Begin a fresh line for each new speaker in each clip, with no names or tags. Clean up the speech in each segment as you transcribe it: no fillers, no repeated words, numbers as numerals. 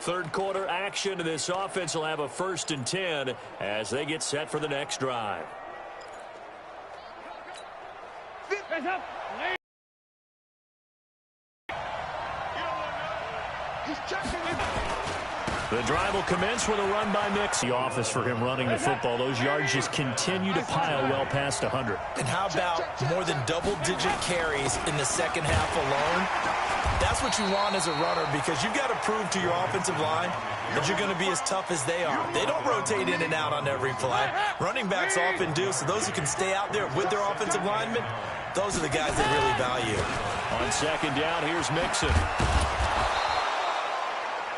Third quarter action. This offense will have a 1st and 10 as they get set for the next drive. The drive will commence with a run by Mix. The office for him running the football. Those yards just continue to pile well past 100.
And how about more than double-digit carries in the second half alone? That's what you want as a runner, because you've got to prove to your offensive line that you're going to be as tough as they are. They don't rotate in and out on every play. Running backs often do, so those who can stay out there with their offensive linemen, those are the guys they really value.
On second down, here's Mixon.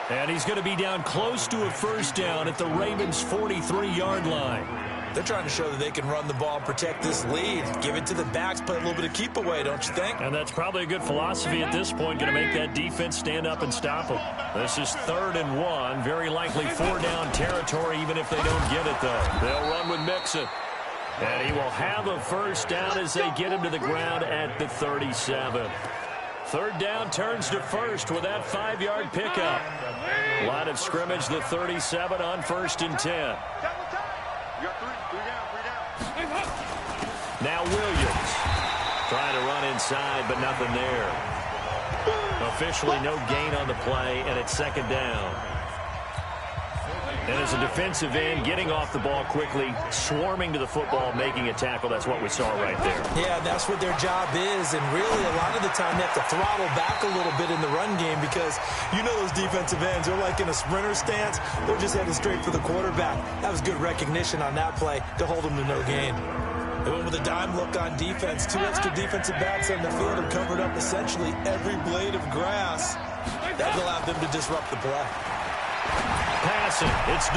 And he's going to be down close to a 1st down at the Ravens' 43-yard line.
They're trying to show that they can run the ball, protect this lead, give it to the backs, play a little bit of keep away, don't you think?
And that's probably a good philosophy at this point, going to make that defense stand up and stop them. This is 3rd and 1, very likely 4-down territory, even if they don't get it, though. They'll run with Mixon. And he will have a 1st down as they get him to the ground at the 37. 3rd down turns to 1st with that 5-yard pickup. Line of scrimmage, the 37 on 1st and 10. Now Williams trying to run inside, but nothing there. Officially no gain on the play, and it's 2nd down. And as a defensive end, getting off the ball quickly, swarming to the football, making a tackle, that's what we saw right there.
Yeah, that's what their job is, and really a lot of the time they have to throttle back a little bit in the run game, because you know those defensive ends, they're like in a sprinter stance. They're just heading straight for the quarterback. That was good recognition on that play to hold them to no gain. They went with a dime look on defense. 2 extra defensive backs on the field and covered up essentially every blade of grass. That allowed them to disrupt the play.
Passing. It's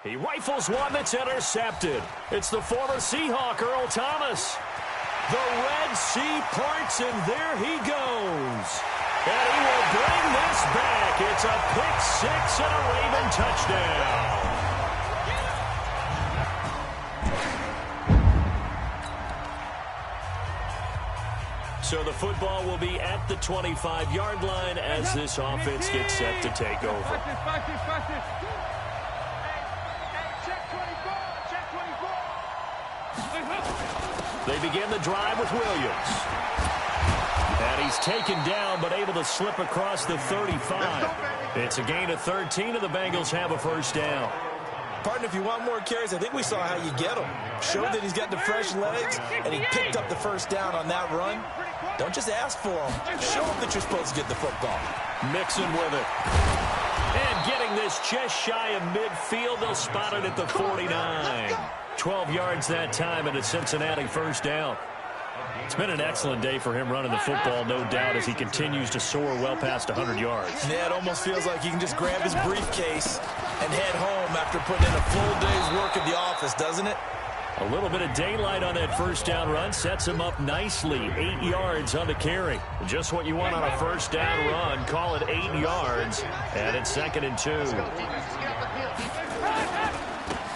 he rifles one that's intercepted. It's the former Seahawk, Earl Thomas. The Red Sea parts, and there he goes. And he will bring this back. It's a pick-6 and a Raven touchdown. So the football will be at the 25-yard line as this offense gets set to take over. They begin the drive with Williams. And he's taken down, but able to slip across the 35. It's a gain of 13, and the Bengals have a 1st down.
Partner, if you want more carries, I think we saw how you get them. Showed that he's got the fresh legs, and he picked up the 1st down on that run. Don't just ask for them. Show them that you're supposed to get the football.
Mixon with it. And getting this just shy of midfield. They'll spot it at the 49. 12 yards that time, and a Cincinnati 1st down. It's been an excellent day for him running the football, no doubt, as he continues to soar well past 100 yards.
Yeah, it almost feels like he can just grab his briefcase and head home after putting in a full day's work at the office, doesn't it?
A little bit of daylight on that 1st down run sets him up nicely. 8 yards on the carry. Just what you want on a 1st down run. Call it 8 yards. And it's 2nd and 2.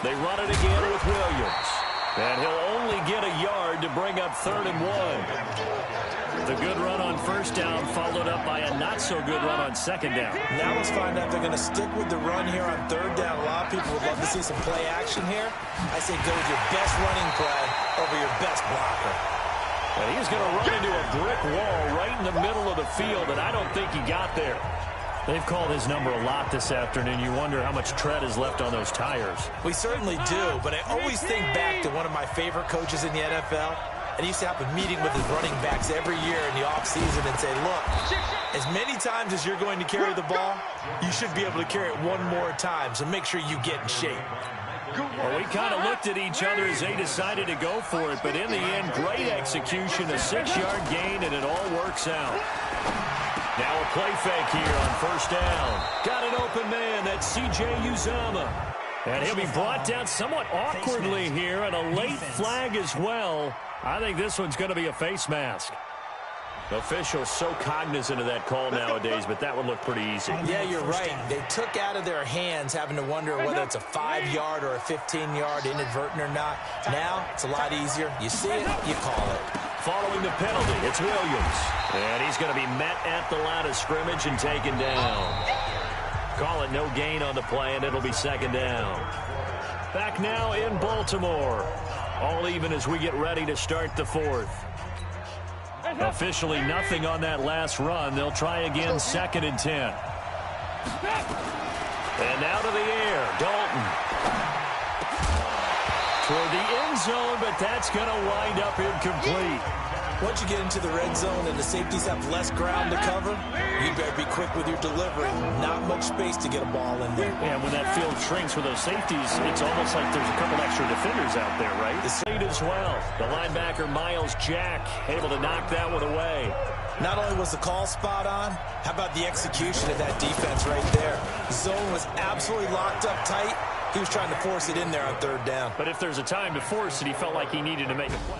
They run it again with Williams. And he'll only get a yard to bring up 3rd and 1. The good run on 1st down followed up by a not-so-good run on 2nd down.
Now let's find out if they're going to stick with the run here on 3rd down. A lot of people would love to see some play action here. I say go with your best running play over your best blocker.
And he's going to run into a brick wall right in the middle of the field, and I don't think he got there. They've called his number a lot this afternoon. You wonder how much tread is left on those tires.
We certainly do, but I always think back to one of my favorite coaches in the NFL. And he used to have a meeting with his running backs every year in the offseason and say, look, as many times as you're going to carry the ball, you should be able to carry it one more time, so make sure you get in shape.
Well, we kind of looked at each other as they decided to go for it, but in the end, great execution, a 6-yard gain, and it all works out. Now a play fake here on 1st down. Got an open man. That's C.J. Uzomah. And he'll be brought down somewhat awkwardly here, and a late flag as well. I think this one's going to be a face mask. Officials so cognizant of that call nowadays, but that would look pretty easy.
Yeah, you're right. They took out of their hands having to wonder whether it's a 5-yard or a 15-yard, inadvertent or not. Now, it's a lot easier. You see it, you call it.
Following the penalty, it's Williams. And he's going to be met at the line of scrimmage and taken down. Call it no gain on the play, and it'll be second down. Back now in Baltimore. All even as we get ready to start the fourth. Officially nothing on that last run. They'll try again, 2nd and 10. And now to the air, Dalton. Toward the end zone, but that's going to wind up incomplete.
Once you get into the red zone and the safeties have less ground to cover, you better be quick with your delivery. Not much space to get a ball in there.
And when that field shrinks with those safeties, it's almost like there's a couple extra defenders out there, right? It's late as well. The linebacker, Miles Jack, able to knock that one away.
Not only was the call spot on, how about the execution of that defense right there? The zone was absolutely locked up tight. He was trying to force it in there on 3rd down.
But if there's a time to force it, he felt like he needed to make a play.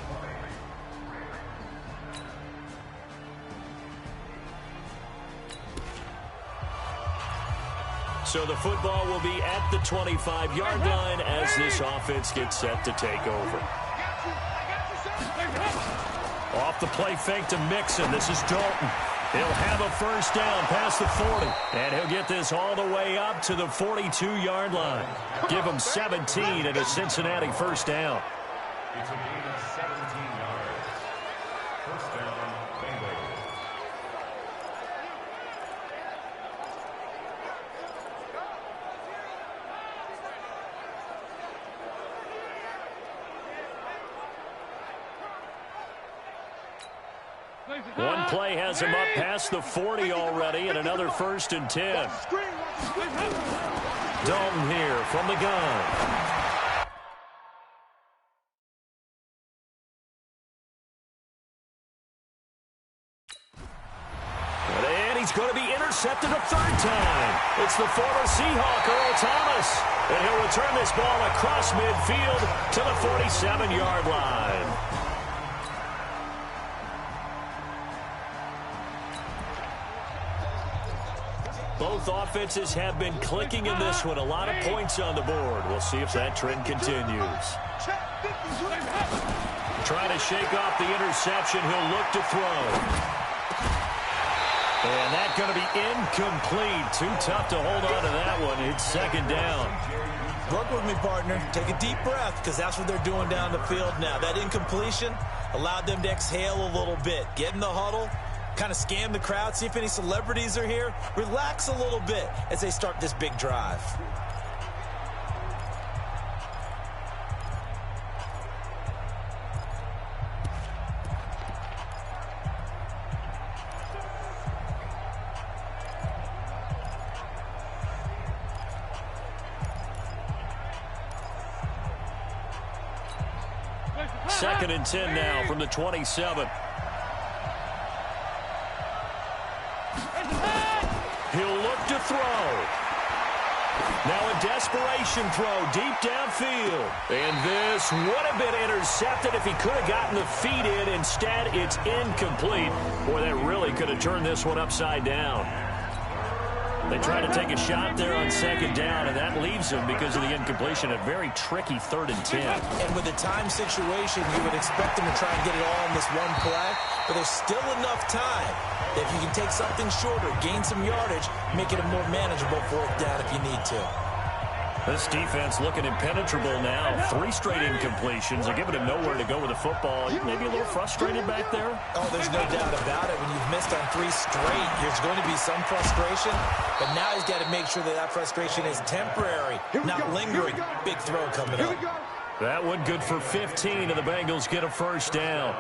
So the football will be at the 25-yard line as this offense gets set to take over. Off the play fake to Mixon. This is Dalton. He'll have a first down past the 40. And he'll get this all the way up to the 42-yard line. Give him 17 and a Cincinnati first down.
It's a gain of 17 yards. First down, Bengals.
One play has him up past the 40 already, and another 1st and 10. Dalton here from the gun. And he's going to be intercepted a 3rd time. It's the former Seahawk, Earl Thomas. And he'll return this ball across midfield to the 47-yard line. Both offenses have been clicking in this one. A lot of points on the board. We'll see if that trend continues. Trying to shake off the interception. He'll look to throw. And that's going to be incomplete. Too tough to hold on to that one. It's 2nd down.
Work with me, partner. Take a deep breath, because that's what they're doing down the field now. That incompletion allowed them to exhale a little bit. Get in the huddle. Kind of scan the crowd, see if any celebrities are here. Relax a little bit as they start this big drive.
Second and 10 now from the 27. He'll look to throw. Now a desperation throw deep downfield. And this would have been intercepted if he could have gotten the feet in. Instead, it's incomplete. Boy, that really could have turned this one upside down. They try to take a shot there on 2nd down, and that leaves them, because of the incompletion, a very tricky 3rd and 10.
And with a time situation, you would expect them to try and get it all in this one play, but there's still enough time that if you can take something shorter, gain some yardage, make it a more manageable 4th down if you need to.
This defense looking impenetrable now. 3 straight incompletions. They're giving him nowhere to go with the football. Maybe a little frustrated back there?
Oh, there's no doubt about it. When you've missed on 3 straight, there's going to be some frustration. But now he's got to make sure that that frustration is temporary, not lingering. Big throw coming up.
That one good for 15, and the Bengals get a first down.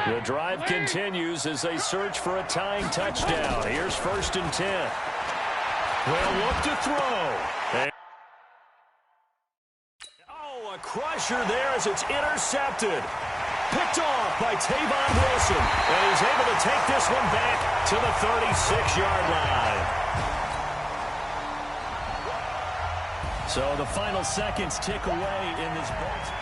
The drive continues as they search for a tying touchdown. Here's 1st and 10. They'll look to throw. A crusher there as it's intercepted. Picked off by Tavon Wilson. And he's able to take this one back to the 36-yard line. So the final seconds tick away in this ball.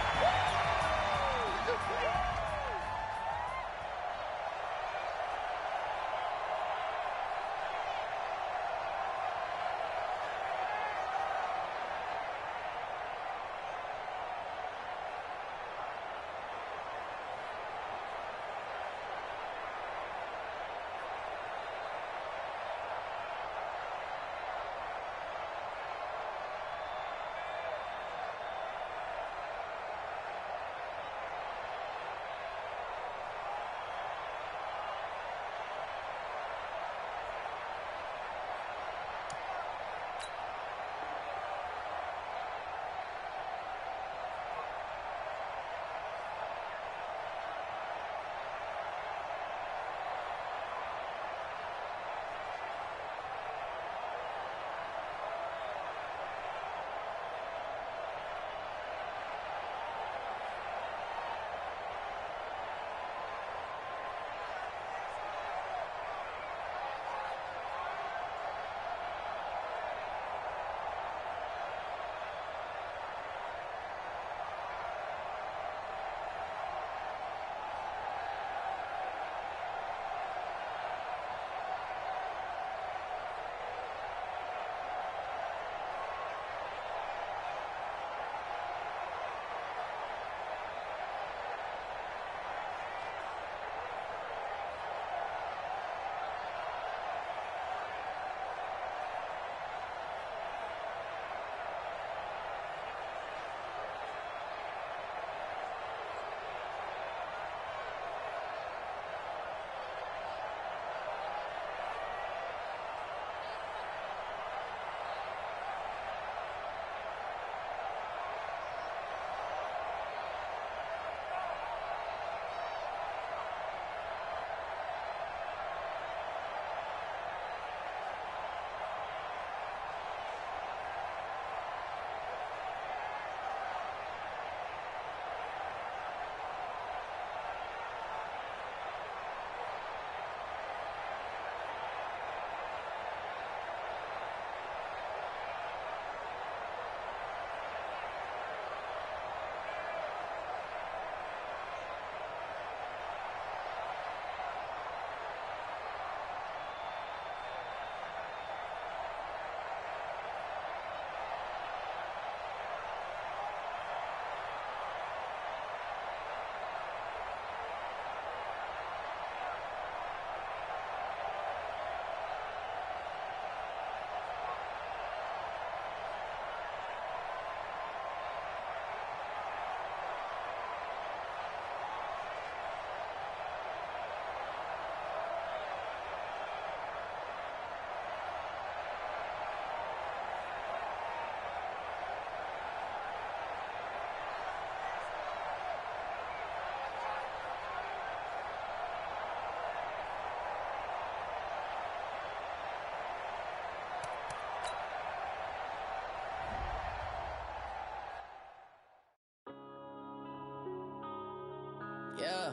Yeah.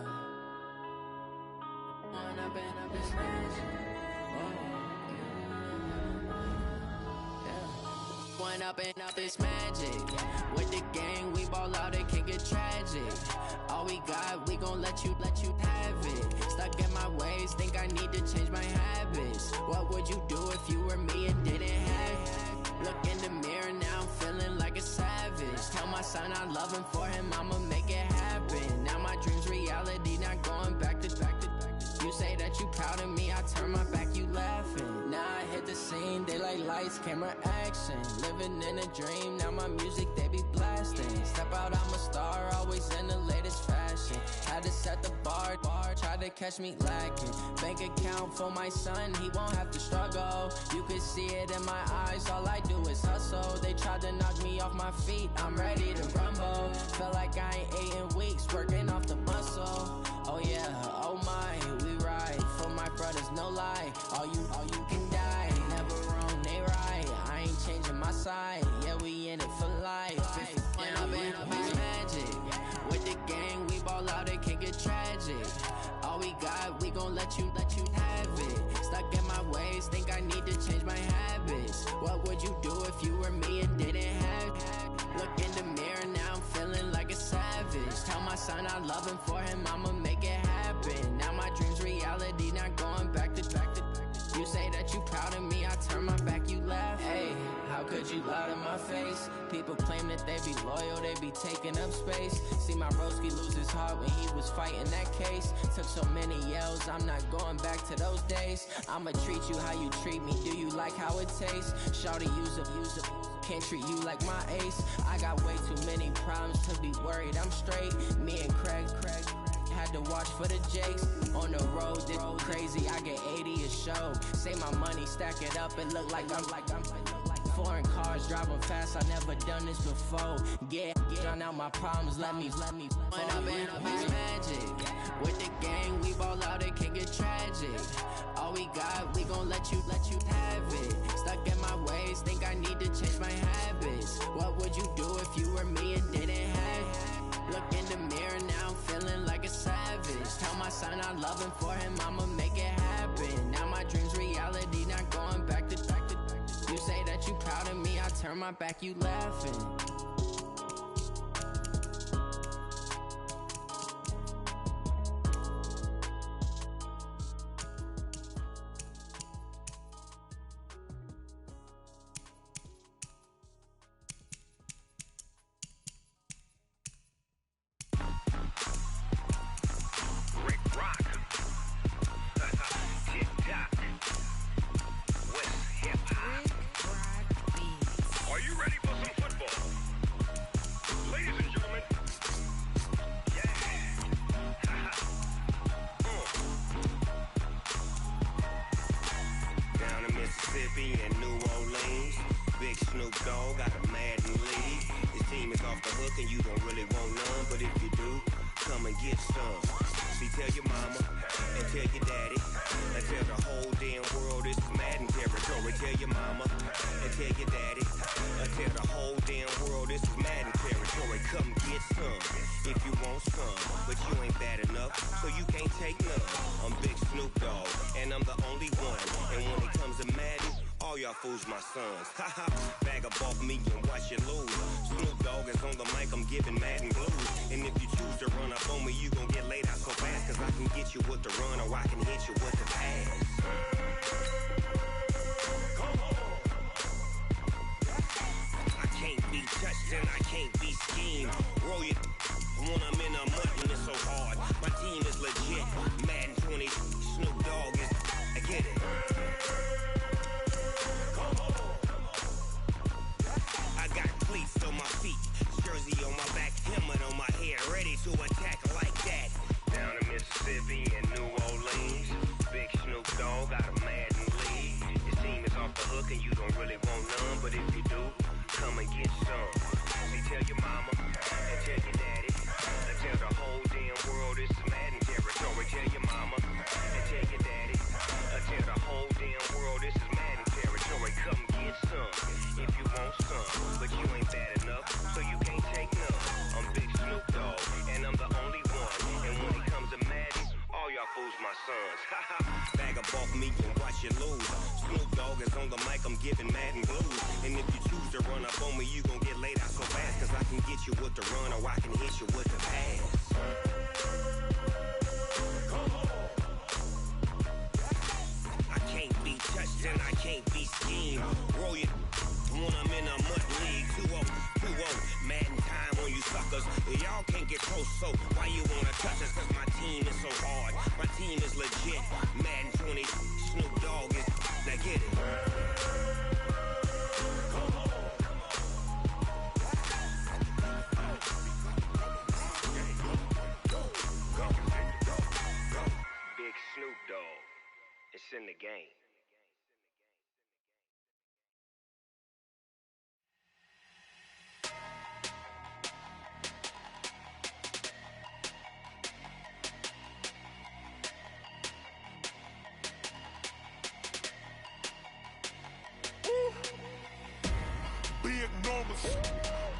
When I've been up this magic. Yeah. When up and up this magic. With the gang, we ball out, it can get tragic. All we got, we gon' let you have it. Stuck in my ways, think I need to change my habits. What would you do if you were me and didn't have it? Look in the mirror, now I'm feeling like a savage. Tell my son I love him, for him I'ma make it happen. Now my dream's reality, not going back to. You say that you proud of me, I turn my back, you laughing. Now I hit the scene, daylight lights, camera action. Living in a dream, now my music they be blasting. Step out, I'm a star, always in the latest fashion. Had to set the bar, tried to catch me lacking. Bank account for my son, he won't have to struggle. You could see it in my eyes, all I do is hustle. They tried to knock me off my feet, I'm ready to rumble. Feel like I ain't ate in weeks, working off the muscle. Oh yeah, oh my, we ride for my brothers, no lie. All you can die, never wrong, they right. I ain't changing my side, yeah, we in it for life. When I've been up is magic. With the gang, we ball out, it can get tragic. All we got, we gon' let you have it. Stuck in my ways, think I need to change my habits. What would you do if you were me and didn't have it? Look in the mirror, now I'm feeling like a savage. Tell my son I love him, for him I'ma make it happen. Now my dream's reality, not going back to. You say that you proud of me, I turn my back, you laugh. Hey, how could you lie to my face? People claim that they be loyal, they be taking up space. See my broski lose his heart when he was fighting that case. Took so many yells, I'm not going back to those days. I'ma treat you how you treat me, do you like how it tastes? Shawty, use up. Can't treat you like my ace. I got way too many problems to be worried, I'm straight. Me and Craig had to watch for the Jakes. On the road, this crazy, I get 80 a show. Say my money, stack it up, it look like I'm foreign cars, driving fast, I never done this before. Yeah, drown out my problems, let me. When I've been up is magic. With the gang, we ball out, it can get tragic. All we got, we gon' let you have it. Stuck in my ways, think I need to change my habits. What would you do if you were me and didn't have it? Look in the mirror, now I'm feeling like a savage. Tell my son I love him, for him I'ma make it happen. Now my dream's reality, not going back to. You say that you proud of me, I turn my back, you laughing.
My sons, bag up off me and watch you lose. Snoop Dogg is on the mic, I'm giving Madden blues. And if you choose to run up on me, you gon' get laid out so fast. Cause I can get you with the run or I can hit you with the pass. Come on. I can't be touched and I can't be schemed. Roll your when I'm in a mud when it's so hard. My team is legit. Madden 20, Snoop Dogg is, I get it. On my feet, jersey on my back, helmet on my head, ready to attack like that. Down in Mississippi and New Orleans, big Snoop Dogg got a Madden league. Your team is off the hook and you don't really want none, but if you do, come and get some. See, tell your mama and tell your daddy, and tell the whole damn world this is Madden territory. Tell your mama and tell your daddy, and tell the whole damn world this is Madden territory. Come get some if you want some, but you ain't bad enough, so you can't take none. I'm Big Snoop Dogg, and I'm the only one. And when it on the mic, I'm giving Madden blues. And if you choose to run up on me, you gon' get laid out so fast. Cause I can get you with the run or I can hit you with the pass. I can't be touched and I can't be schemed. Roll you when I'm in a mud league. 2-0, 2-0, Madden time on you suckers. Y'all can't get close, so why you wanna touch us? Cause my team is so hard, my team is legit. Madden 20, Snoop Dogg is, now get it. Big Snoop Dogg, it's in the game.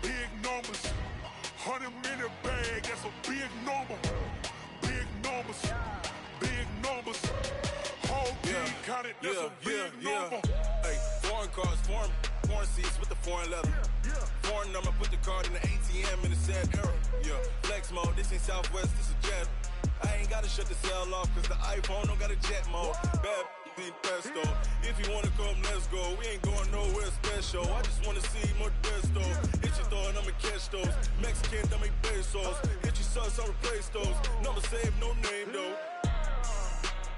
Big numbers, 100-minute bag, that's a big number. Big numbers, whole team counted, that's a big number.
Hey, foreign cars, foreign seats with the foreign leather. Foreign number, put the card in the ATM in the sad era. Yeah, flex mode, this ain't Southwest, this is Jet. I ain't gotta shut the cell off, cause the iPhone don't got a jet mode. Bad ain't pesto. If you wanna come, let's go. We ain't going nowhere special. I just wanna see more Modesto. Hit your thought, I'ma catch those. Mexican, dummy pesos. Hit your sus, I'll replace those. Number save, no name though.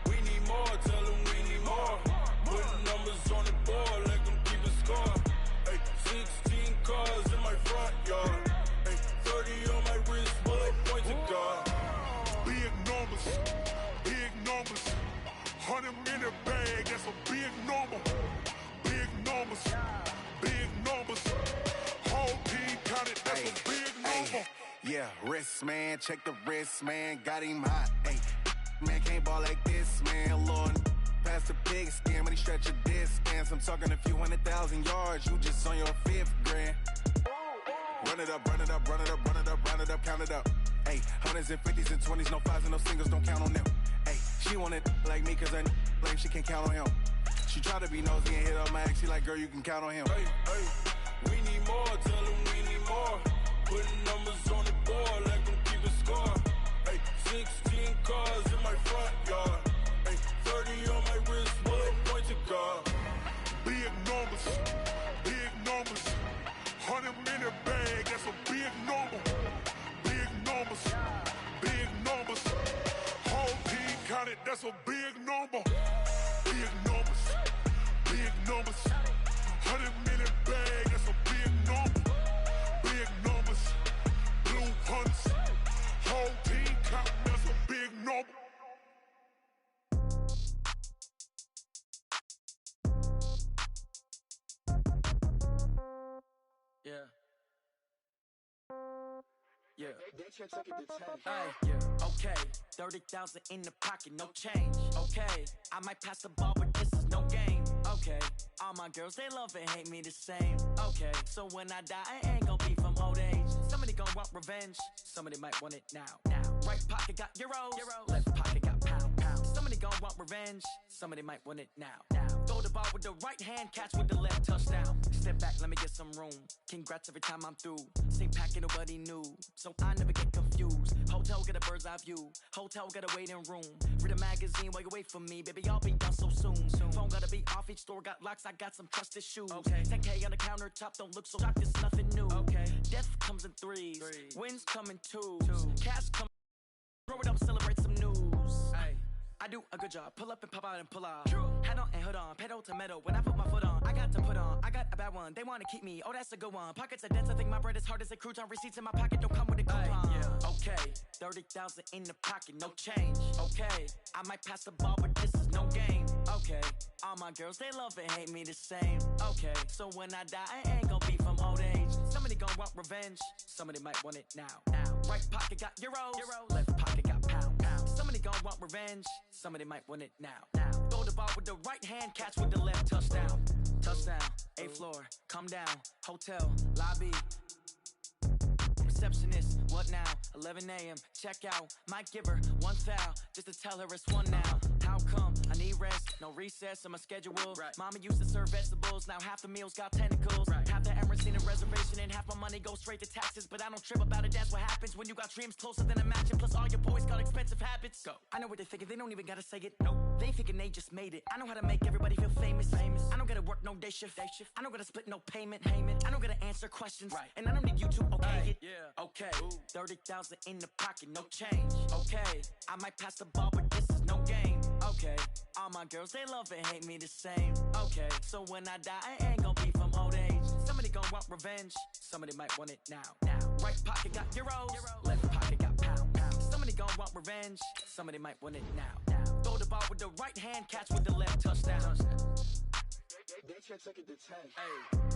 We need more, tell them we need more. Putting numbers on the board, let them keep a score. Hey, 16 cars in my front yard. Hey, 30 on my wrist, bullet point to God.
Big numbers, 100-minute bag, that's a big number. Big numbers, whole team counted, that's a big number.
Yeah, wrist man, check the wrist man, got him hot. Hey, man can't ball like this, man. Lord, past the pig skin, but he stretch a distance. I'm talking a few 100,000 yards, you just on your 5th grand. Run it up, count it up. Hey, 100s and 50s and 20s, no 5s and no singles, don't count on them. Hey, she want it like me, cause I like she can't count on him. She try to be nosy and hit up my ex, she like, girl, you can count on him.
Hey, we need more, tell them we need more. Putting numbers on the board, let them keep a score. Hey, 16 cars in my front yard. Hey, 30 on my wrist, bullet point to God.
Big numbers, 100-minute bag, that's a big number. Big numbers, whole team counted, that's a big number. Big numbers, 100-minute bag, that's a big number. Big numbers, blue hunts, whole team counted, that's a big number.
Yeah. Yeah. Hey, yeah. Okay. 30,000 in the pocket, no change. Okay. I might pass the ball, but this is no game. Okay. All my girls, they love and hate me the same. Okay. So when I die, I ain't gonna be from old age. Somebody gonna want revenge. Somebody might want it now. Right pocket got euros. Left pocket got pound. Somebody gonna want revenge. Somebody might want it now. Throw the ball with the right hand, catch with the left, touchdown. Step back, let me get some room. Congrats every time I'm through. Same packet, nobody knew, so I never get confused. Hotel get a bird's eye view. Hotel get a waiting room. Read a magazine while you wait for me, baby. I'll be done so soon. Phone gotta be off. Each store got locks. I got some trusted shoes. Okay. 10K on the countertop. Don't look so shocked. It's nothing new. Okay. Death comes in threes. Wins come in twos. Cash come. Throw it up, celebrate some news. Ay. I do a good job. Pull up and pop out and pull out. Head on and hood on. Pedal to metal. When I put my foot on, I got to put on. I got a bad one. They want to keep me. Oh, that's a good one. Pockets are dense. I think my bread is hard as a crouton. Receipts in my pocket don't come with a coupon. Yeah. Okay. 30,000 in the pocket. No change. Okay. I might pass the ball, but this is no game. Okay. All my girls, they love and hate me the same. Okay. So when I die, I ain't gonna be from old age. Somebody gonna want revenge. Somebody might want it now. Right pocket got euros. Left pocket got pound. Somebody gonna want revenge. Somebody might want it now. Throw the ball with the right hand, catch with the left, touchdown. Touchdown, 8th floor, come down, hotel, lobby. Receptionist, what now? 11 a.m., check out. Might give her one foul, just to tell her it's one now. How come? I need rest, no recess in my schedule. Right. Mama used to serve vegetables, now half the meals got tentacles. Right. Half the Emirates in a reservation and half my money goes straight to taxes. But I don't trip about it, that's what happens when you got dreams closer than a match. And plus all your boys got expensive habits. Go. I know what they're thinking, they don't even gotta say it. Nope. They thinking they just made it. I know how to make everybody feel famous. I don't gotta work no day shift. I don't gotta split no payment. I don't gotta answer questions. Right. And I don't need you to okay it. Yeah. Okay. 30,000 in the pocket, no change. Okay. I might pass the ball, but this is no game. Okay. All my girls, they love and hate me the same. Okay. So when I die, I ain't gonna be from old age. Somebody gon' want revenge. Somebody might want it now. Right pocket got euros. Left pocket got pound. Somebody gon' want revenge. Somebody might want it now. Throw the ball with the right hand, catch with the left, touchdown.
They check it to 10.
Hey.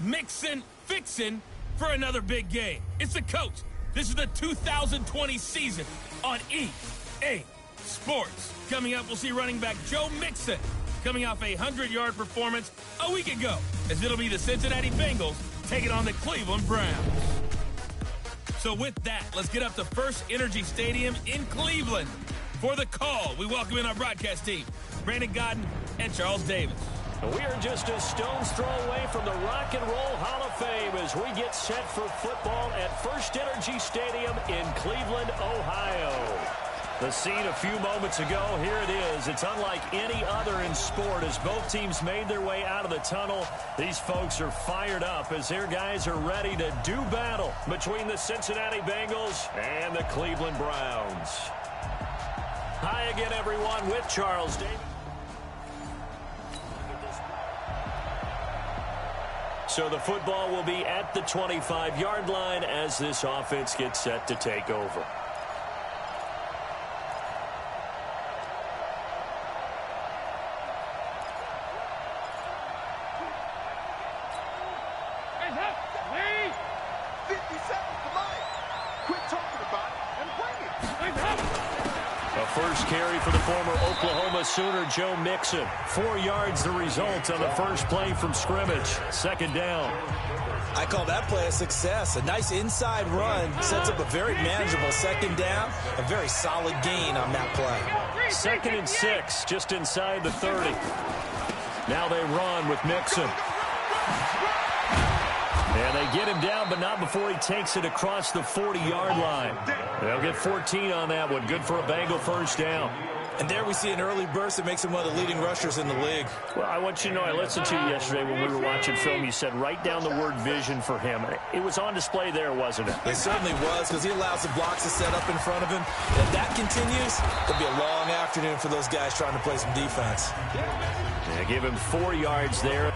Mixin', fixin' for another big game. It's the coach. This is the 2020 season on EA Sports. Coming up, we'll see running back Joe Mixon coming off a 100-yard performance a week ago, as it'll be the Cincinnati Bengals taking on the Cleveland Browns. So with that, let's get up to First Energy Stadium in Cleveland. For the call, we welcome in our broadcast team, Brandon Godden and Charles Davis.
We are just a stone's throw away from the Rock and Roll Hall of Fame as we get set for football at First Energy Stadium in Cleveland, Ohio. The scene a few moments ago, here it is. It's unlike any other in sport as both teams made their way out of the tunnel. These folks are fired up as their guys are ready to do battle between the Cincinnati Bengals and the Cleveland Browns. Hi again, everyone, with Charles Davis. So the football will be at the 25-yard line as this offense gets set to take over. First carry for the former Oklahoma Sooner, Joe Mixon. 4 yards the result on the first play from scrimmage. Second down.
I call that play a success. A nice inside run sets up a very manageable second down. A very solid gain on that play.
2nd and 6, just inside the 30. Now they run with Mixon. And they get him down, but not before he takes it across the 40-yard line. They'll get 14 on that one. Good for a Bengal first down.
And there we see an early burst that makes him one of the leading rushers in the league.
Well, I want you to know, I listened to you yesterday when we were watching film. You said write down the word vision for him. It was on display there, wasn't it?
It certainly was, because he allows the blocks to set up in front of him. And if that continues, it'll be a long afternoon for those guys trying to play some defense.
Yeah, give him 4 yards there.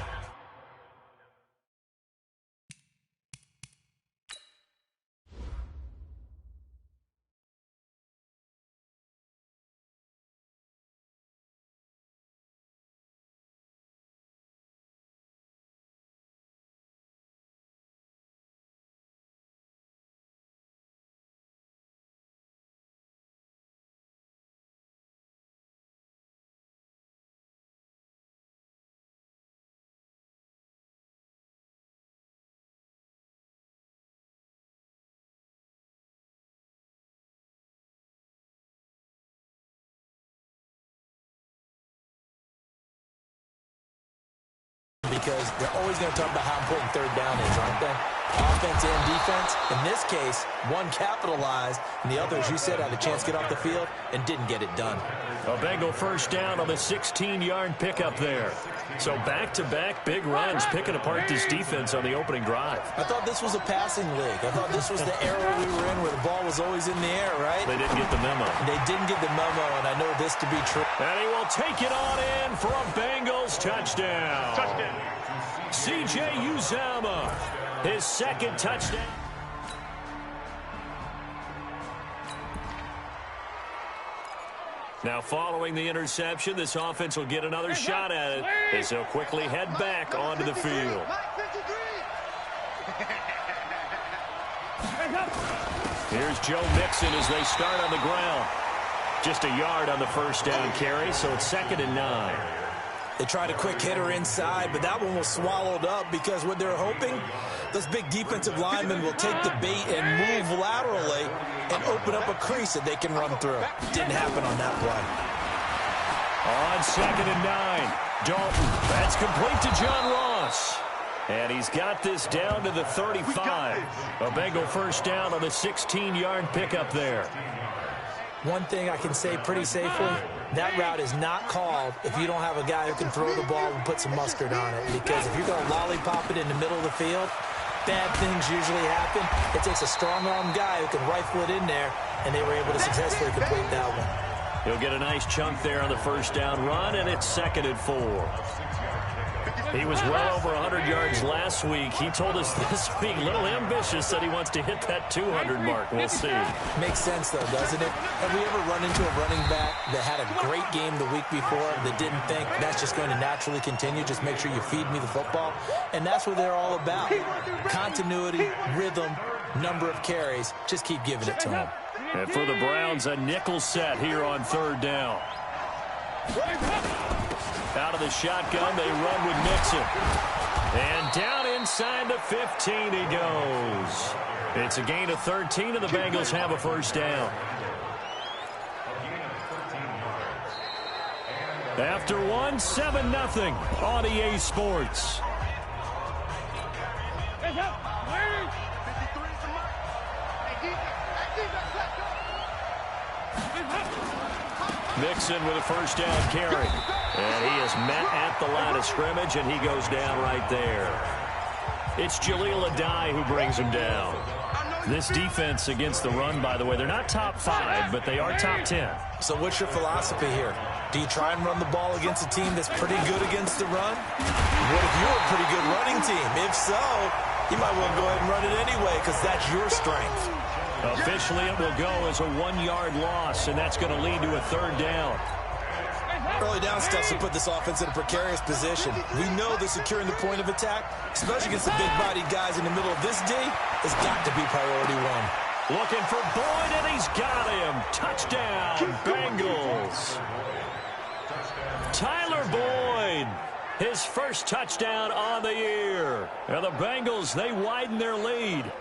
Because they're always going to talk about how important third down is, aren't they? Offense and defense. In this case, one capitalized, and the other, as you said, had a chance to get off the field and didn't get it done.
A Bengal first down on the 16-yard pickup there. So back-to-back big runs picking apart this defense on the opening drive.
I thought this was a passing league. I thought this was the era we were in where the ball was always in the air, right?
They didn't get the memo.
They didn't get the memo, and I know this to be true.
And he will take it on in for a Bengals touchdown. C.J. Uzomah, his second touchdown. Now following the interception, this offense will get another shot at it as they'll quickly head back onto the field. Here's Joe Mixon as they start on the ground. Just a yard on the first down carry, so it's 2nd and 9.
They tried a quick hitter inside, but that one was swallowed up because what they're hoping, those big defensive linemen will take the bait and move laterally and open up a crease that they can run through. Didn't happen on that play.
On 2nd and 9, Dalton. That's complete to John Ross. And he's got this down to the 35. A Bengal first down on the 16-yard pickup there.
One thing I can say pretty safely, that route is not called if you don't have a guy who can throw the ball and put some mustard on it. Because if you're going to lollipop it in the middle of the field, bad things usually happen. It takes a strong-arm guy who can rifle it in there, and they were able to successfully complete that one.
He'll get a nice chunk there on the first down run, and it's 2nd and 4. He was well over 100 yards last week. He told us this week, a little ambitious, that he wants to hit that 200 mark. We'll see.
Makes sense, though, doesn't it? Have we ever run into a running back that had a great game the week before that didn't think that's just going to naturally continue? Just make sure you feed me the football. And that's what they're all about. Continuity, rhythm, number of carries. Just keep giving it to them.
And for the Browns, a nickel set here on 3rd down. Out of the shotgun, they run with Mixon. And down inside the 15 he goes. It's a gain of 13, and the Bengals have a first down. After one, 7-0 on EA Sports. Mixon with a first down carry. And he is met at the line of scrimmage, and he goes down right there. It's Jaleel Adai who brings him down. This defense against the run, by the way, they're not top 5, but they are top 10.
So what's your philosophy here? Do you try and run the ball against a team that's pretty good against the run? What if you're a pretty good running team? If so, you might well go ahead and run it anyway because that's your strength.
Officially, it will go as a 1-yard loss, and that's going to lead to a 3rd down.
Early down stuff to put this offense in a precarious position. We know that securing the point of attack, especially against the big-bodied guys in the middle of this D, has got to be priority 1.
Looking for Boyd, and he's got him. Touchdown, Bengals. Tyler Boyd, his first touchdown on the year. And the Bengals, they widen their lead.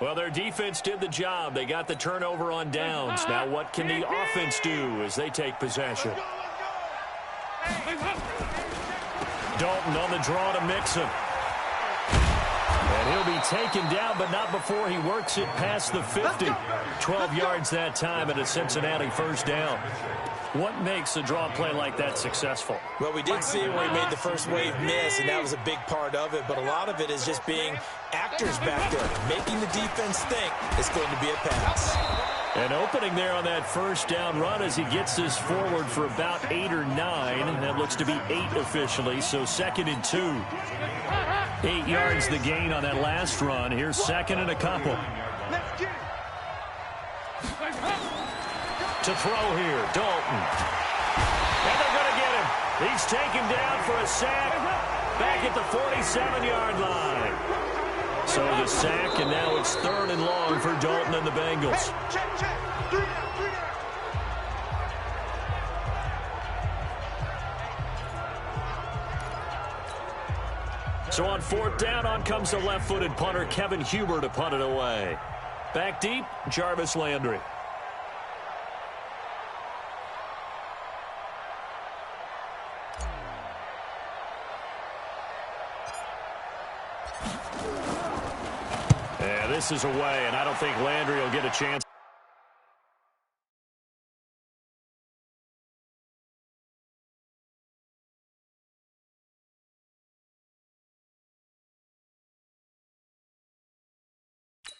Well, their defense did the job. They got the turnover on downs. Now what can the offense do as they take possession? Dalton on the draw to Mixon. And he'll be taken down, but not before he works it past the 50. 12 yards that time and a Cincinnati first down. What makes a draw play like that successful?
Well, we did see where he made the first wave miss, and that was a big part of it. But a lot of it is just being actors back there, making the defense think it's going to be a pass.
An opening there on that first down run as he gets this forward for about 8 or 9. That looks to be 8 officially, so 2nd and 2. 8 yards the gain on that last run. Here's 2nd and a couple. To throw here, Dalton. And they're going to get him. He's taken down for a sack back at the 47-yard line. So the sack, and now it's 3rd and long for Dalton and the Bengals. So on 4th down, on comes the left-footed punter, Kevin Huber, to punt it away. Back deep, Jarvis Landry. Yeah, this is away, and I don't think Landry will get a chance.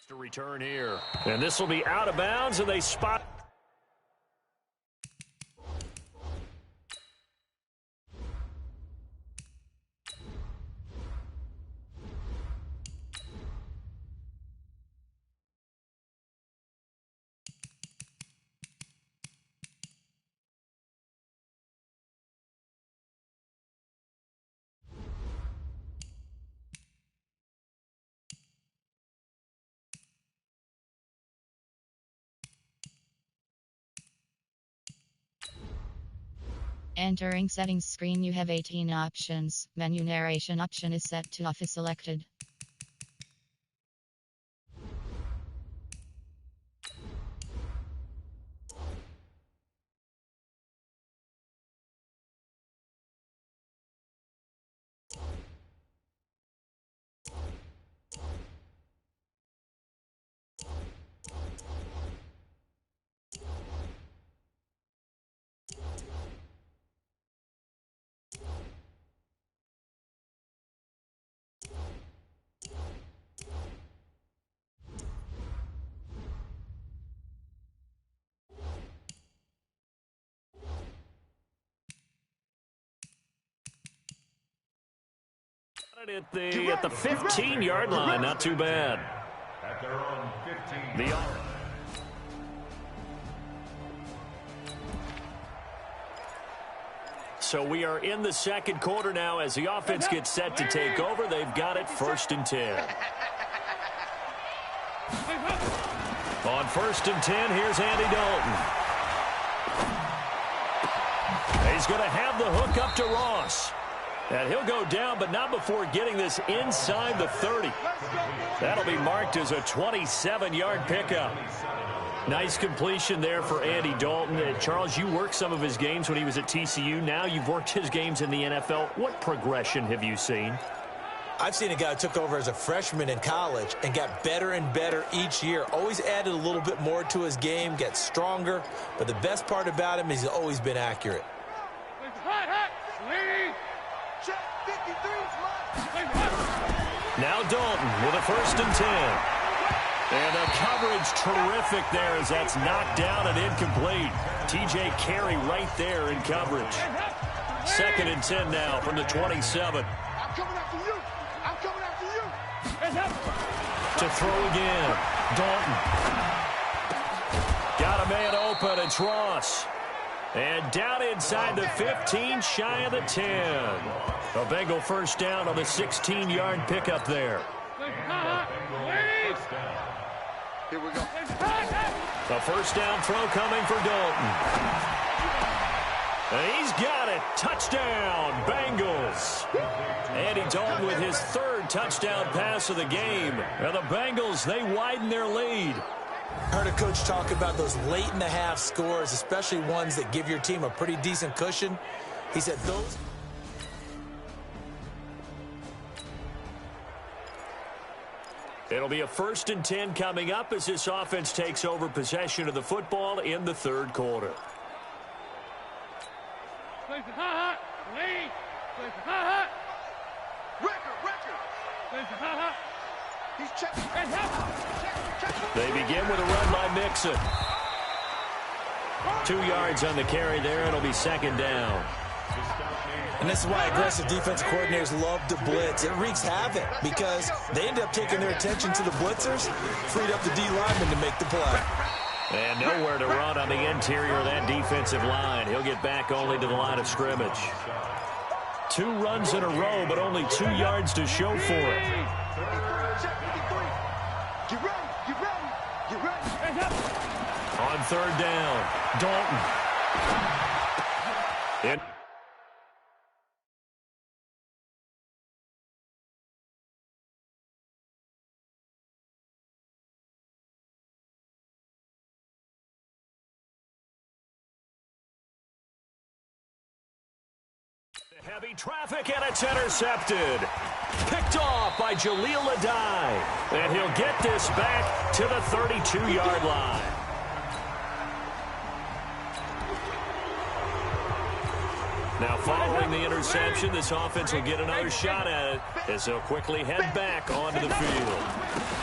To return here. And this will be out of bounds, and they spot.
Entering settings screen, you have 18 options. Menu narration option is set to off is selected. At the 15-yard line, not too bad.
At their own 15.
So we are in the 2nd quarter now as the offense gets set to take over. They've got it 1st and 10. On 1st and 10, here's Andy Dalton. He's going to have the hook up to Ross. And he'll go down, but not before getting this inside the 30. That'll be marked as a 27-yard pickup. Nice completion there for Andy Dalton. Charles, you worked some of his games when he was at TCU. Now you've worked his games in the NFL. What progression have you seen?
I've seen a guy who took over as a freshman in college and got better and better each year. Always added a little bit more to his game, gets stronger. But the best part about him is he's always been accurate.
Now Dalton with a 1st and 10. And the coverage terrific there as that's knocked down and incomplete. T.J. Carey right there in coverage. 2nd and 10 now from the 27.
I'm coming after you. I'm coming after you.
To throw again. Dalton. Got a man open. It's Ross. And down inside the 15, shy of the 10. A Bengal first down on the 16-yard pickup there.
Here we go.
A first down throw coming for Dalton. And he's got it. Touchdown, Bengals. Andy Dalton with his 3rd touchdown pass of the game. And the Bengals, they widen their lead.
Heard a coach talk about those late-in-the-half scores, especially ones that give your team a pretty decent cushion. He said those...
It'll be a 1st and 10 coming up as this offense takes over possession of the football in the 3rd quarter. They begin with a run by Mixon. 2 yards on the carry there. It'll be 2nd down.
And this is why aggressive defensive coordinators love to blitz. It wreaks havoc because they end up taking their attention to the blitzers, freed up the D lineman to make the play.
And nowhere to run on the interior of that defensive line. He'll get back only to the line of scrimmage. 2 runs in a row, but only 2 yards to show for it. On 3rd down, Dalton. Heavy traffic, and it's intercepted. Picked off by Jaleel Adai. And he'll get this back to the 32-yard line. Now, following the interception, this offense will get another shot at it as they'll quickly head back onto the field.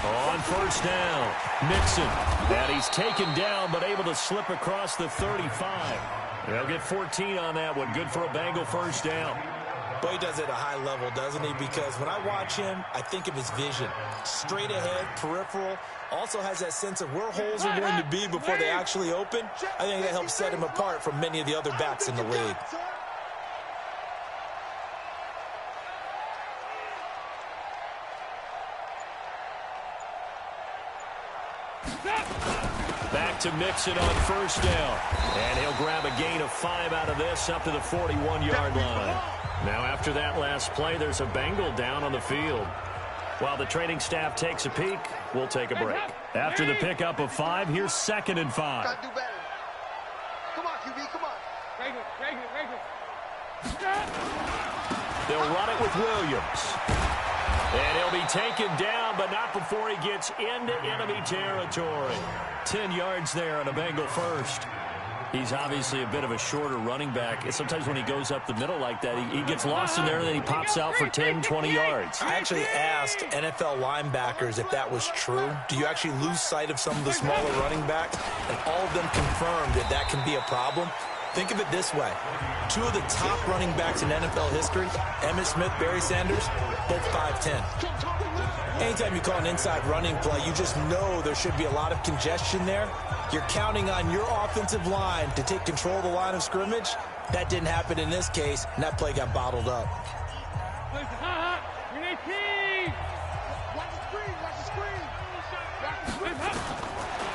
On 1st down, Mixon. And he's taken down, but able to slip across the 35. They'll get 14 on that one. Good for a Bengal 1st down.
Boy, he does it at a high level, doesn't he? Because when I watch him, I think of his vision. Straight ahead, peripheral. Also has that sense of where holes are going to be before they actually open. I think that helps set him apart from many of the other backs in the league.
Back to Mixon on 1st down. And he'll grab a gain of 5 out of this up to the 41-yard line. Now after that last play, there's a Bengal down on the field. While the training staff takes a peek, we'll take a break. After the pickup of 5, here's 2nd and 5.
Gotta do better. Come on, QB, come on.
They'll run it with Williams. And he'll be taken down, but not before he gets into enemy territory. 10 yards there on a Bengal 1st. He's obviously a bit of a shorter running back. And sometimes when he goes up the middle like that, he gets lost in there, and then he pops out for 10, 20 yards.
I actually asked NFL linebackers if that was true. Do you actually lose sight of some of the smaller running backs? And all of them confirmed that that can be a problem. Think of it this way. 2 of the top running backs in NFL history, Emmitt Smith, Barry Sanders, both 5'10". Anytime you call an inside running play, you just know there should be a lot of congestion there. You're counting on your offensive line to take control of the line of scrimmage. That didn't happen in this case, and that play got bottled up.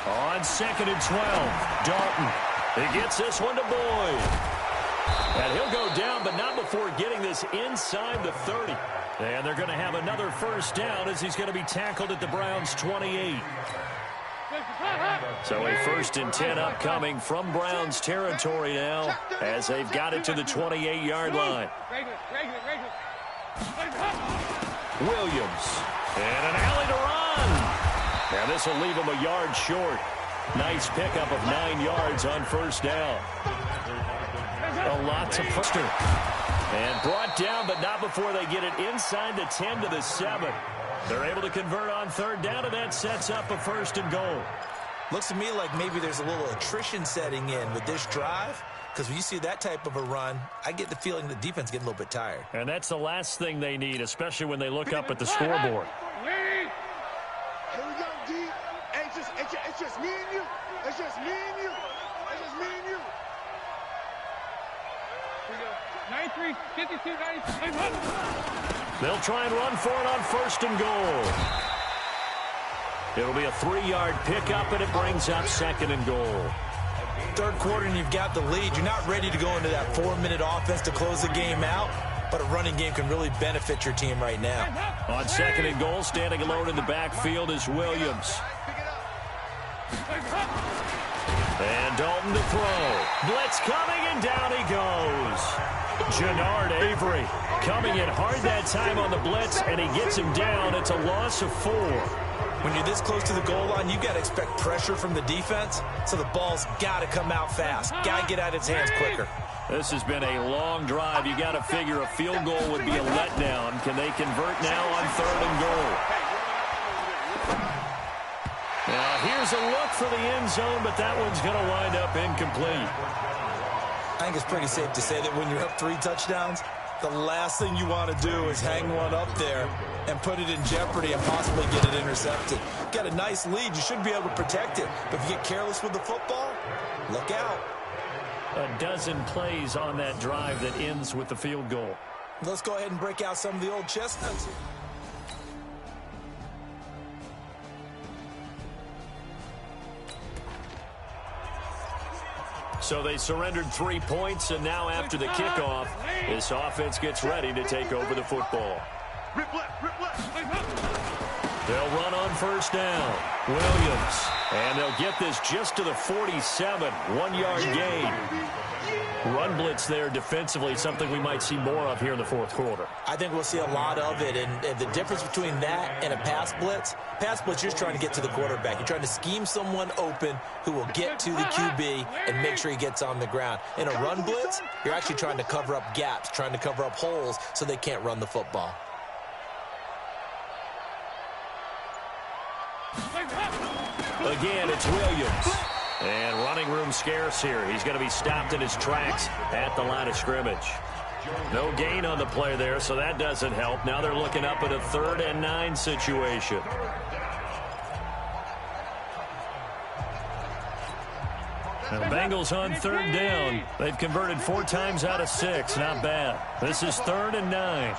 On 2nd and 12, Dalton. He gets this one to Boyd. And he'll go down, but not before getting this inside the 30. And they're going to have another 1st down as he's going to be tackled at the Browns' 28. So a 1st and 10 upcoming from Browns territory now as they've got it to the 28-yard line. Williams. And an alley to run. Now this will leave him a yard short. Nice pickup of 9 yards on 1st down. A lot to pressure. And brought down, but not before they get it inside the 10 to the 7. They're able to convert on 3rd down, and that sets up a 1st and goal.
Looks to me like maybe there's a little attrition setting in with this drive, because when you see that type of a run, I get the feeling the defense getting a little bit tired.
And that's the last thing they need, especially when they look up at the scoreboard.
Here we go, D. Hey, it's just me and you. It's just me and you. It's just me and you. Here we go.
93, 52, 93.
They'll try and run for it on 1st and goal. It'll be a 3-yard pickup, and it brings up 2nd and goal.
3rd quarter, and you've got the lead. You're not ready to go into that 4-minute offense to close the game out, but a running game can really benefit your team right now.
On 2nd and goal, standing alone in the backfield is Williams. And Dalton to throw. Blitz coming, and down he goes. Jannard Avery coming in hard that time on the blitz, and he gets him down. It's a loss of 4.
When you're this close to the goal line, you got to expect pressure from the defense, so the ball's got to come out fast. Got to get out of its hands quicker.
This has been a long drive. You got to figure a field goal would be a letdown. Can they convert now on 3rd and goal? Now here's a look for the end zone, but that one's going to wind up incomplete.
I think it's pretty safe to say that when you're up 3 touchdowns, the last thing you want to do is hang one up there and put it in jeopardy and possibly get it intercepted. Got a nice lead. You should be able to protect it. But if you get careless with the football, look out.
A dozen plays on that drive that ends with the field goal.
Let's go ahead and break out some of the old chestnuts.
So they surrendered 3 points, and now after the kickoff, this offense gets ready to take over the football. They'll run on 1st down. Williams. And they'll get this just to the 47. 1-yard gain. Run blitz there defensively, something we might see more of here in the 4th quarter.
I think we'll see a lot of it, and the difference between that and a pass blitz, you're just trying to get to the quarterback. You're trying to scheme someone open who will get to the QB and make sure he gets on the ground. In a run blitz, you're actually trying to cover up gaps, trying to cover up holes so they can't run the football.
Again, it's Williams. And running room scarce here. He's going to be stopped in his tracks at the line of scrimmage. No gain on the play there, so that doesn't help. Now they're looking up at a 3rd and 9 situation. The Bengals on 3rd down. They've converted 4 times out of 6. Not bad. This is 3rd and 9.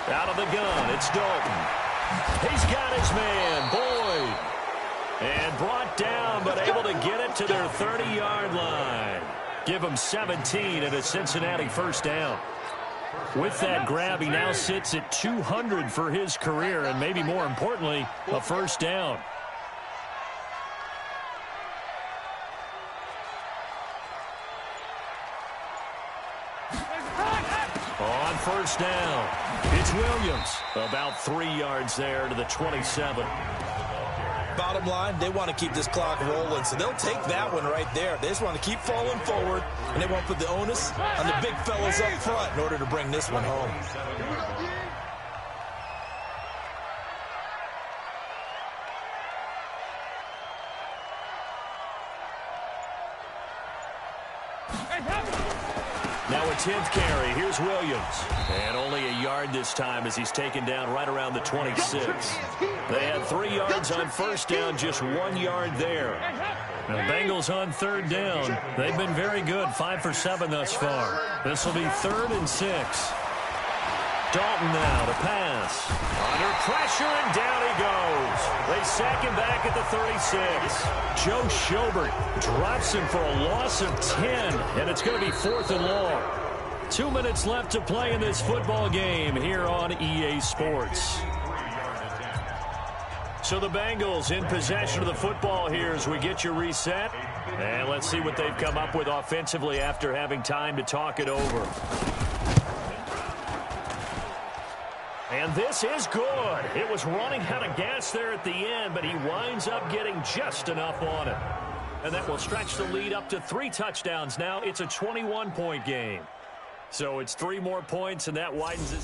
Out of the gun, it's Dalton. He's got his man, Boyd. And brought down, but able to get it to their 30-yard line. Give him 17 and a Cincinnati 1st down. With that grab, he now sits at 200 for his career, and maybe more importantly, a 1st down. On 1st down, it's Williams. About 3 yards there to the 27.
Bottom line, they want to keep this clock rolling, so they'll take that one right there. They just want to keep falling forward, and they want to put the onus on the big fellas up front in order to bring this one home.
Now a 10th carry. Here's Williams. And only a yard this time as he's taken down right around the 26. They had 3 yards on 1st down, just 1 yard there. Now Bengals on 3rd down. They've been very good, 5 for 7 thus far. This will be 3rd and 6. Dalton now to pass. Under pressure, and down he goes. They sack him back at the 36. Joe Schobert drops him for a loss of 10, and it's going to be 4th and long. 2 minutes left to play in this football game here on EA Sports. So the Bengals in possession of the football here as we get you reset. And let's see what they've come up with offensively after having time to talk it over. And this is good. It was running out of gas there at the end, but he winds up getting just enough on it. And that will stretch the lead up to 3 touchdowns now. It's a 21-point game. So it's 3 more points, and that widens it.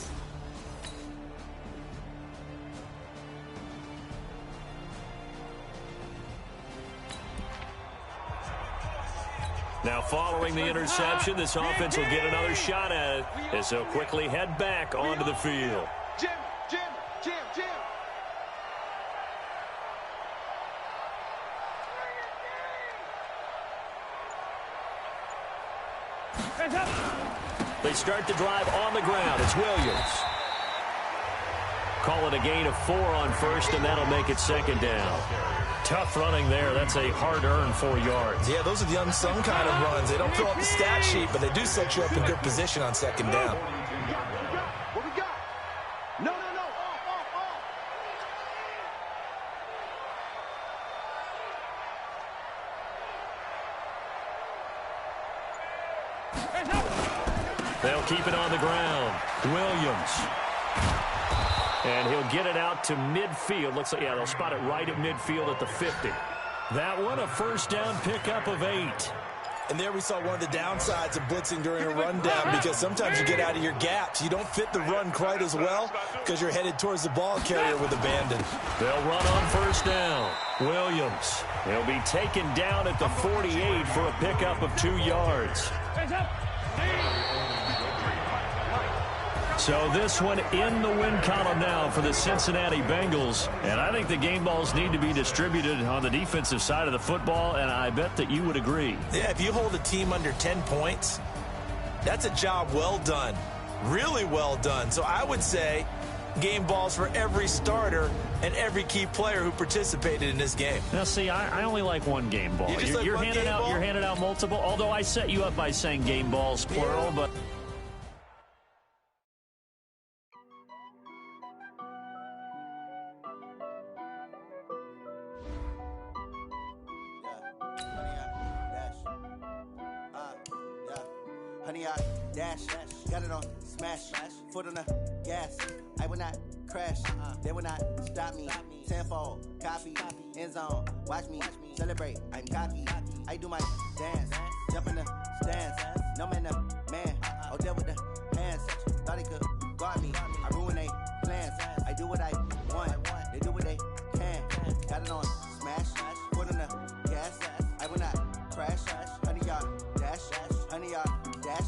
Now following the interception, this offense will get another shot at it as they'll quickly head back onto the field.
Jim.
They start the drive on the ground. It's Williams. Call it a gain of 4 on 1st, and that'll make it 2nd down. Tough running there. That's a hard-earned 4 yards.
Yeah, those are the unsung kind of runs. They don't fill out the stat sheet, but they do set you up in good position on 2nd down.
What we got? No. Off.
They'll keep it on the ground. Williams. And he'll get it out to midfield. Looks like, yeah, they'll spot it right at midfield at the 50. That one, a first down pickup of 8.
And there we saw one of the downsides of blitzing during a rundown, because sometimes you get out of your gaps. You don't fit the run quite as well because you're headed towards the ball carrier with abandon.
They'll run on first down. Williams. He'll be taken down at the 48 for a pickup of 2 yards. So this one in the win column now for the Cincinnati Bengals. And I think the game balls need to be distributed on the defensive side of the football, and I bet that you would agree.
Yeah, if you hold a team under 10 points, that's a job well done. Really well done. So I would say game balls for every starter and every key player who participated in this game.
Now, see, I only like one game ball. You're handing out multiple, although I set you up by saying game balls, plural, yeah. But...
Honey, I dash, got it on smash, foot on the gas. I will not crash, they will not stop me. Tenfold, copy, end zone, watch me celebrate. I'm cocky, I do my dance, jump in the stands. No man, the man, oh, there with the hands. Thought he could guard me, I ruin they plans. I do what I want, they do what they can. Got it on smash, foot on the gas. I will not crash, honey, y'all dash, honey, y'all dash,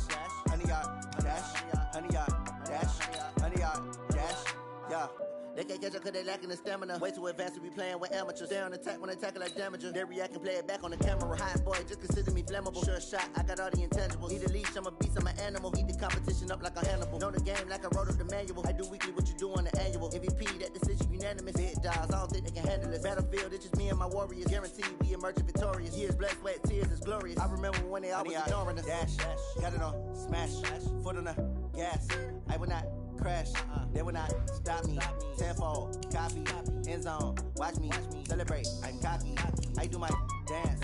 honey, y'all dash, honey, y'all dash, honey, y'all dash, yeah. They can't catch up cause they lacking the stamina. Way too advanced to be playing with amateurs. They on attack when they tackle like damager. They react and play it back on the camera. Hot boy, just consider me flammable. Sure shot, I got all the intangibles. Need a leash, I'm a beast, I'm an animal. Eat the competition up like a Hannibal. Know the game like I wrote up the manual. I do weekly what you do on the annual. MVP, that decision unanimous. Big dials, I don't think they can handle this. Battlefield, it's just me and my warriors. Guaranteed we emerge victorious. Years, blood, sweat, tears, it's glorious. I remember when they always ignoring us. Dash, got it on smash, foot on the gas. I will not crash, they will not stop me. Tenfold, copy, end zone, watch me celebrate. I'm cocky, I do my dance,